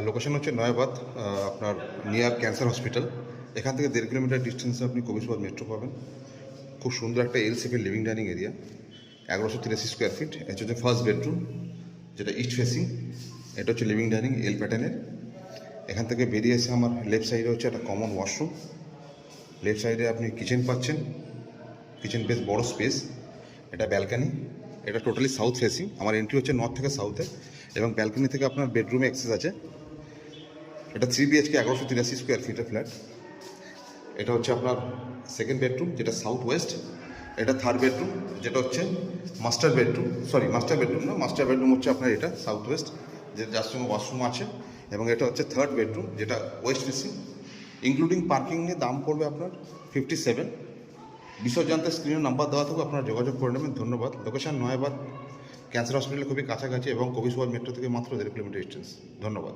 Location হচ্ছে নয়াবাদ, আপনার near cancer hospital. এখান থেকে 1.5 কিলোমিটার ডিস্টেন্সে আপনি কবিরবাদ মেট্রো পাবেন। খুব সুন্দর একটা এল শেপের living dining area, 1183 square feet. এটা হচ্ছে ফার্স্ট বেডরুম, যেটা ইস্ট ফেসিং। এটা হচ্ছে লিভিং ডাইনিং এল প্যাটার্নের। এখান থেকে বেরিয়ে এসে আমার লেফট সাইডে হচ্ছে একটা কমন ওয়াশরুম। লেফট সাইডে আপনি কিচেন পাচ্ছেন, কিচেন বেশ বড় স্পেস। এটা ব্যালকানি, এটা টোটালি সাউথ ফেসিং। আমার এন্ট্রি হচ্ছে নর্থ থেকে সাউথে, এবং ব্যালকনি থেকে আপনার বেডরুমে অ্যাক্সেস আছে। এটা 3 বিএইচকে 1183 স্কোয়ার ফিটের ফ্ল্যাট। এটা হচ্ছে আপনার সেকেন্ড বেডরুম, যেটা সাউথ ওয়েস্ট। এটা থার্ড বেডরুম, যেটা হচ্ছে মাস্টার বেডরুম। মাস্টার বেডরুম না, মাস্টার বেডরুম হচ্ছে আপনার এটা সাউথ ওয়েস্ট, যে যার সঙ্গে ওয়াশরুম আছে। এবং এটা হচ্ছে থার্ড বেডরুম, যেটা ওয়েস্ট ফেসিং। ইনক্লুডিং পার্কিং নিয়ে দাম পড়বে আপনার 57। বিষয় জানতে স্ক্রিনে নাম্বার দেওয়া থাকবে, আপনারা যোগাযোগ করে নেবেন। ধন্যবাদ। লোকেশন নয়াবাদ ক্যান্সার হসপিটালের খুবই কাছাকাছি এবং কবিরবাদ মেট্রো থেকে মাত্র 1.5 কিলোমিটার ডিস্টেন্স। ধন্যবাদ।